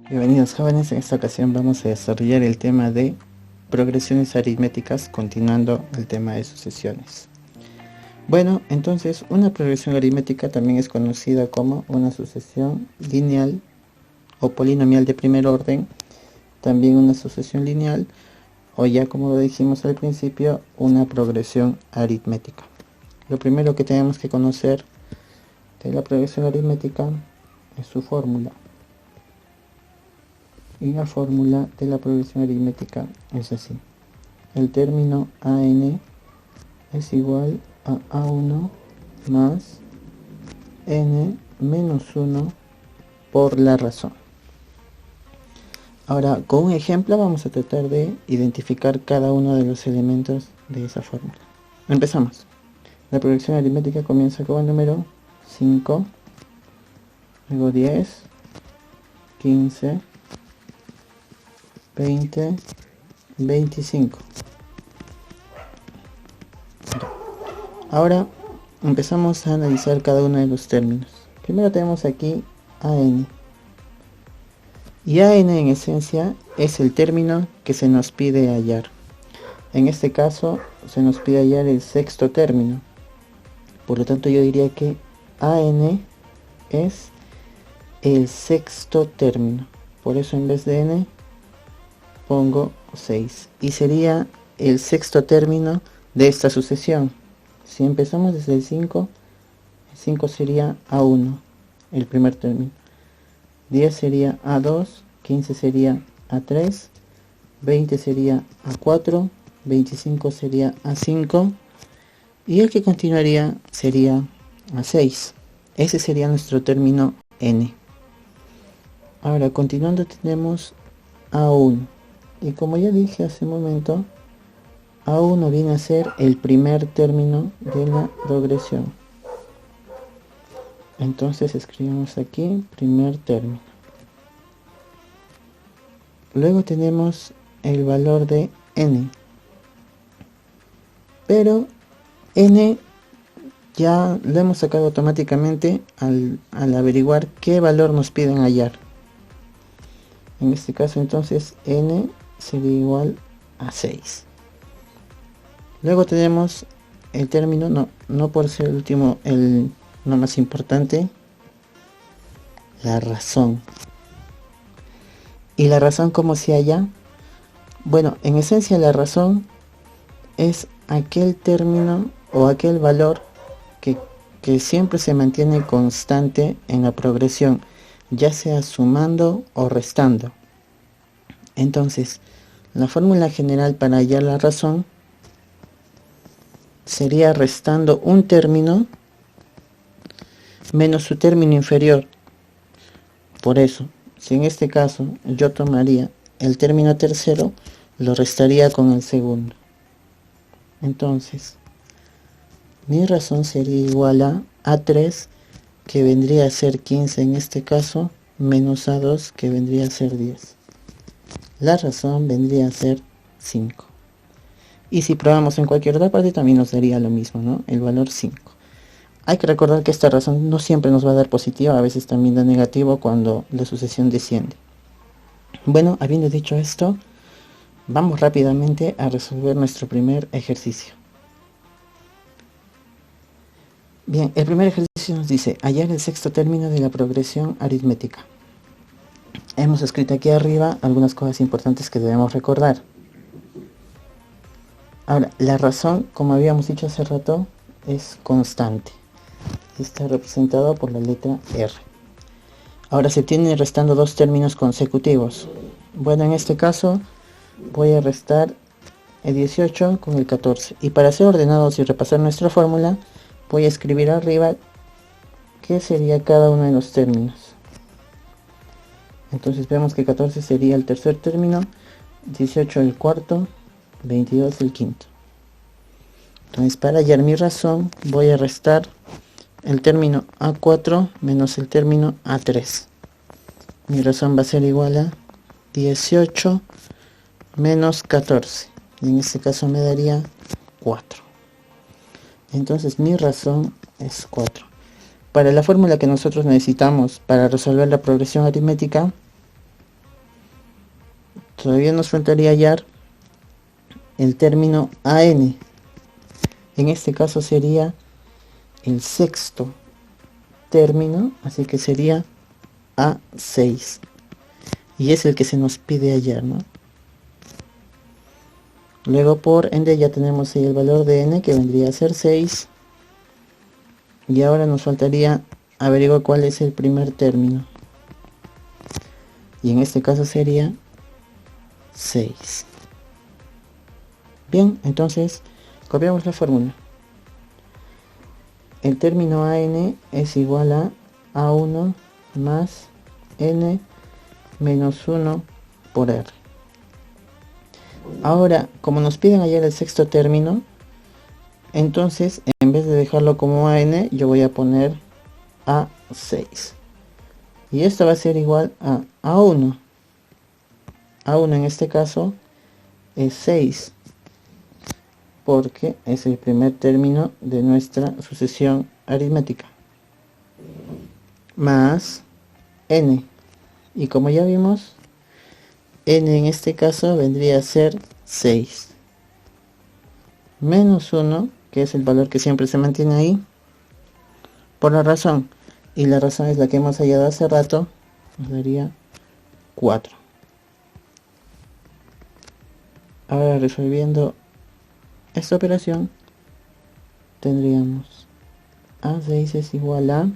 Bienvenidos jóvenes, en esta ocasión vamos a desarrollar el tema de progresiones aritméticas, continuando el tema de sucesiones. Bueno, entonces una progresión aritmética también es conocida como una sucesión lineal o polinomial de primer orden, también una sucesión lineal o ya como lo dijimos al principio, una progresión aritmética. Lo primero que tenemos que conocer de la progresión aritmética es su fórmula. Y la fórmula de la progresión aritmética es así. El término AN es igual a A1 más N menos 1 por la razón. Ahora, con un ejemplo vamos a tratar de identificar cada uno de los elementos de esa fórmula. Empezamos. La progresión aritmética comienza con el número 5, luego 10, 15, 20, 25. Ahora empezamos a analizar cada uno de los términos. Primero tenemos aquí AN. Y AN en esencia es el término que se nos pide hallar. En este caso se nos pide hallar el sexto término. Por lo tanto yo diría que AN es el sexto término. Por eso en vez de N pongo 6. Y sería el sexto término de esta sucesión. Si empezamos desde el 5, el 5 sería A1, el primer término. 10 sería A2, 15 sería A3, 20 sería A4, 25 sería A5 y el que continuaría sería A6. Ese sería nuestro término N. Ahora continuando tenemos A1 y como ya dije hace un momento, A1 viene a ser el primer término de la progresión. Entonces escribimos aquí primer término. Luego tenemos el valor de N. Pero N ya lo hemos sacado automáticamente al averiguar qué valor nos piden hallar. En este caso entonces N sería igual a 6. Luego tenemos el término, no por ser el último, el no más importante, la razón. ¿Y la razón cómo se halla? Bueno, en esencia la razón es aquel término o aquel valor que siempre se mantiene constante en la progresión, ya sea sumando o restando. Entonces, la fórmula general para hallar la razón sería restando un término menos su término inferior. Por eso, si en este caso yo tomaría el término tercero, lo restaría con el segundo. Entonces, mi razón sería igual a A3, que vendría a ser 15 en este caso, menos A2, que vendría a ser 10. La razón vendría a ser 5. Y si probamos en cualquier otra parte también nos daría lo mismo, ¿no? El valor 5. Hay que recordar que esta razón no siempre nos va a dar positiva, a veces también da negativo cuando la sucesión desciende. Bueno, habiendo dicho esto, vamos rápidamente a resolver nuestro primer ejercicio. Bien, el primer ejercicio nos dice hallar el sexto término de la progresión aritmética. Hemos escrito aquí arriba algunas cosas importantes que debemos recordar. Ahora, la razón, como habíamos dicho hace rato, es constante. Está representado por la letra R. Ahora se tienen restando dos términos consecutivos. Bueno, en este caso voy a restar el 18 con el 14. Y para ser ordenados y repasar nuestra fórmula, voy a escribir arriba qué sería cada uno de los términos. Entonces vemos que 14 sería el tercer término, 18 el cuarto, 22 el quinto. Entonces para hallar mi razón voy a restar el término A4 menos el término A3. Mi razón va a ser igual a 18 menos 14. Y en este caso me daría 4. Entonces mi razón es 4. Para la fórmula que nosotros necesitamos para resolver la progresión aritmética, Todavía nos faltaría hallar el término AN. En este caso sería el sexto término, así que sería A6. Y es el que se nos pide hallar, ¿no? Luego por ende ya tenemos ahí el valor de n, que vendría a ser 6. Y ahora nos faltaría averiguar cuál es el primer término. Y en este caso sería 6. Bien, entonces copiamos la fórmula. El término AN es igual a A1 más N menos 1 por R. Ahora, como nos piden hallar el sexto término, entonces en vez de dejarlo como AN, yo voy a poner A6. Y esto va a ser igual a A1. A1 en este caso es 6, porque es el primer término de nuestra sucesión aritmética. Más N. Y como ya vimos, N en este caso vendría a ser 6. Menos 1, que es el valor que siempre se mantiene ahí, por la razón. Y la razón es la que hemos hallado hace rato, nos daría 4. Ahora resolviendo esta operación, tendríamos A6 es igual a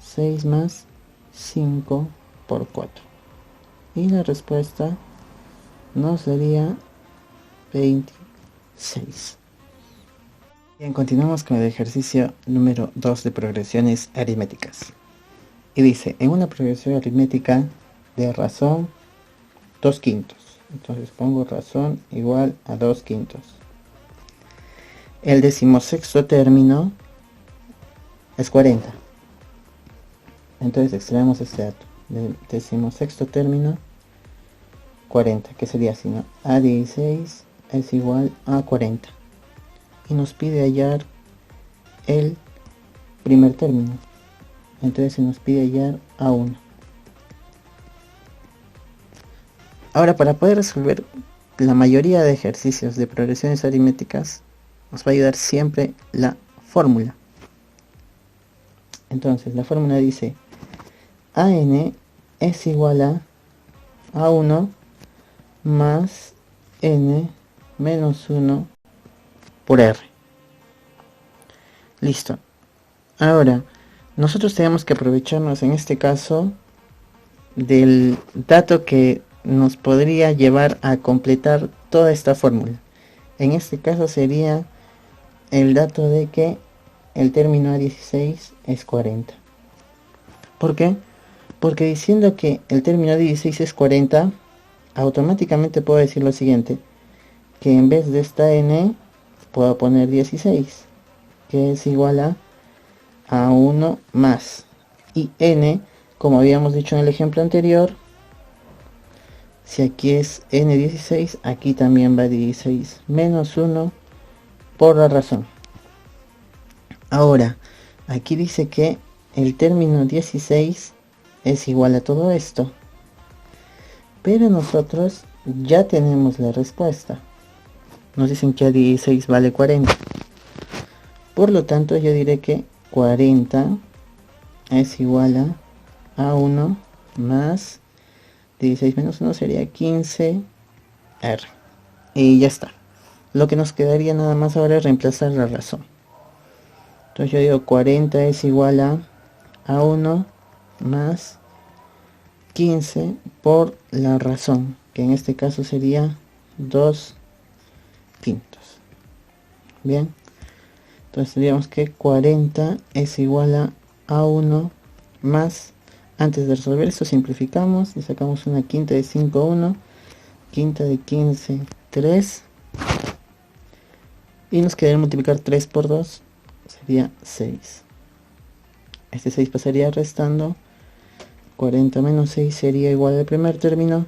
6 más 5 por 4. Y la respuesta nos daría 26. Bien, continuamos con el ejercicio número 2 de progresiones aritméticas. Y dice, en una progresión aritmética de razón 2/5. Entonces pongo razón igual a 2/5. El decimosexto término es 40. Entonces extraemos este dato. Del decimosexto término 40, que sería así, ¿no? A16 es igual a 40. Y nos pide hallar el primer término. Entonces se nos pide hallar A1. Ahora, para poder resolver la mayoría de ejercicios de progresiones aritméticas, nos va a ayudar siempre la fórmula. Entonces la fórmula dice AN es igual a A1 más N menos 1 por R. Listo. Ahora, nosotros tenemos que aprovecharnos en este caso del dato que nos podría llevar a completar toda esta fórmula. En este caso sería el dato de que el término A16 es 40. ¿Por qué? Porque diciendo que el término A16 es 40, automáticamente puedo decir lo siguiente, que en vez de esta n puedo poner 16, que es igual a 1 más, y n, como habíamos dicho en el ejemplo anterior, si aquí es n16, aquí también va 16 menos 1 por la razón. Ahora, aquí dice que el término 16 es igual a todo esto, pero nosotros ya tenemos la respuesta. Nos dicen que A16 vale 40. Por lo tanto, yo diré que 40 es igual a 1 más 16 menos 1 sería 15R. Y ya está. Lo que nos quedaría nada más ahora es reemplazar la razón. Entonces yo digo 40 es igual a 1 más 15 por la razón, que en este caso sería 2/5. Bien, entonces tendríamos que 40 es igual a 1 más, antes de resolver esto simplificamos y sacamos una quinta de 5, 1, quinta de 15, 3, y nos quedaría multiplicar 3 por 2, sería 6. Este 6 pasaría restando, 40 menos 6 sería igual al primer término,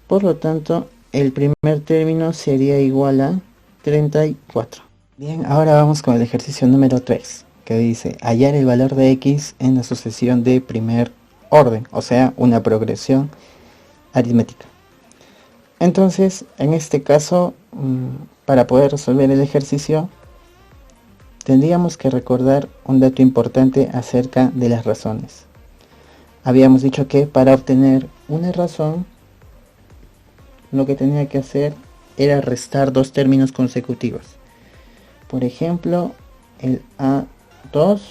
por lo tanto el primer término sería igual a 34. Bien, ahora vamos con el ejercicio número 3, que dice hallar el valor de x en la sucesión de primer orden, o sea, una progresión aritmética. Entonces, en este caso, para poder resolver el ejercicio, tendríamos que recordar un dato importante acerca de las razones. Habíamos dicho que para obtener una razón, lo que tenía que hacer era restar dos términos consecutivos. Por ejemplo, el A2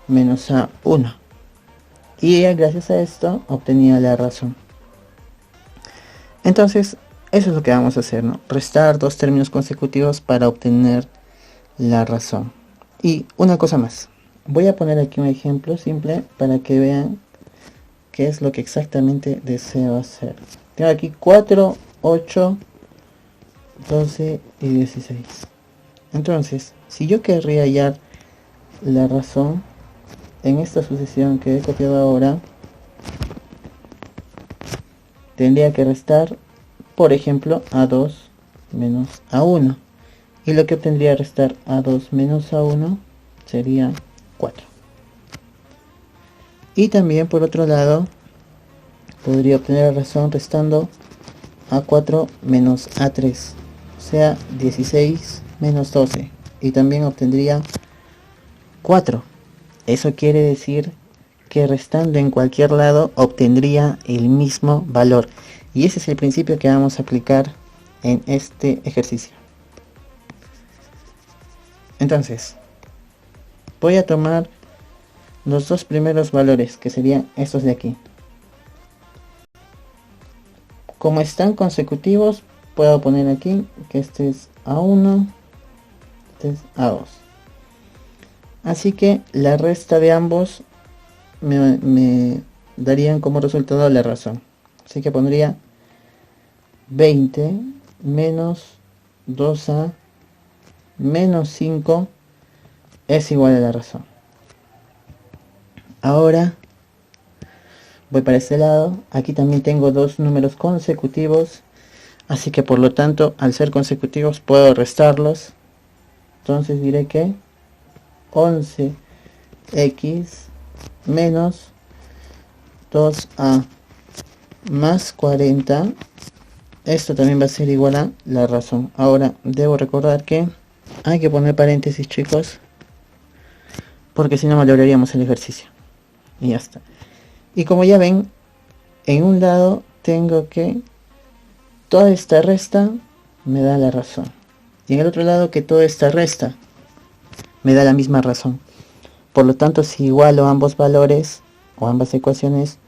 menos A1. Y gracias a esto obtenía la razón. Entonces, eso es lo que vamos a hacer, ¿no? Restar dos términos consecutivos para obtener la razón. Y una cosa más. Voy a poner aquí un ejemplo simple para que vean qué es lo que exactamente deseo hacer. Tengo aquí 4, 8, 12 y 16. Entonces, si yo querría hallar la razón en esta sucesión que he copiado ahora, tendría que restar, por ejemplo, A2 menos A1. Y lo que obtendría restar A2 menos A1 sería 4. Y también por otro lado, podría obtener la razón restando A4 menos A3, o sea 16 menos 12. Y también obtendría 4. Eso quiere decir que restando en cualquier lado obtendría el mismo valor. Y ese es el principio que vamos a aplicar en este ejercicio. Entonces, voy a tomar los dos primeros valores, que serían estos de aquí. Como están consecutivos, puedo poner aquí que este es A1, este es A2. Así que la resta de ambos me darían como resultado la razón. Así que pondría 20 menos 2A menos 5 es igual a la razón. Ahora voy para este lado. Aquí también tengo dos números consecutivos, así que por lo tanto, al ser consecutivos puedo restarlos. Entonces diré que 11x menos 2a más 40, esto también va a ser igual a la razón. Ahora debo recordar que hay que poner paréntesis, chicos, porque si no valoraríamos el ejercicio. Y ya está. Y como ya ven, en un lado tengo que toda esta resta me da la razón, y en el otro lado que toda esta resta me da la misma razón. Por lo tanto, si igualo ambos valores o ambas ecuaciones,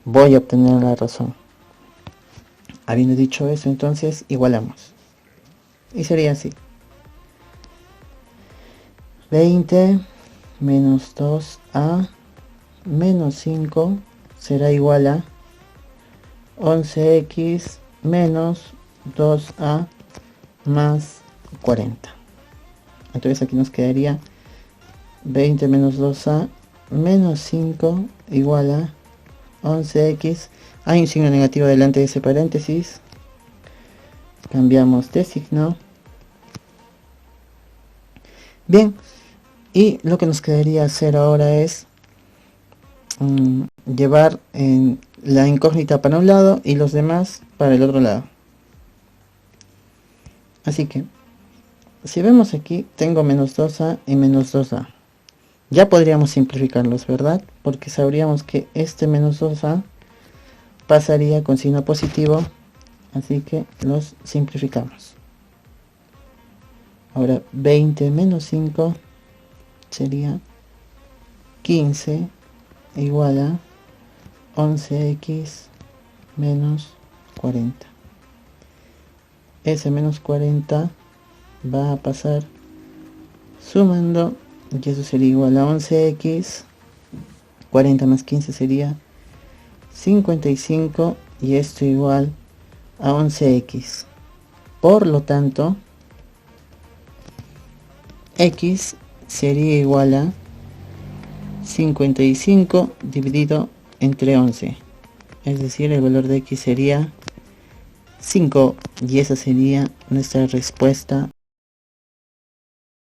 voy a obtener la razón. Habiendo dicho eso, entonces igualamos. Y sería así. 20 menos 2a menos 5 será igual a 11x menos 2a más 40. Entonces aquí nos quedaría 20 menos 2a menos 5 igual a 11x. Hay un signo negativo delante de ese paréntesis. Cambiamos de signo. Bien, y lo que nos quedaría hacer ahora es llevar la incógnita para un lado y los demás para el otro lado. Así que, si vemos aquí, tengo menos 2a y menos 2a. Ya podríamos simplificarlos, ¿verdad? Porque sabríamos que este menos 2a pasaría con signo positivo, así que los simplificamos. Ahora 20 menos 5 sería 15 igual a 11x menos 40. Ese menos 40 va a pasar sumando, y eso sería igual a 11x. 40 más 15 sería 55, y esto igual a 11x. Por lo tanto, x sería igual a 55 dividido entre 11, es decir, el valor de x sería 5, y esa sería nuestra respuesta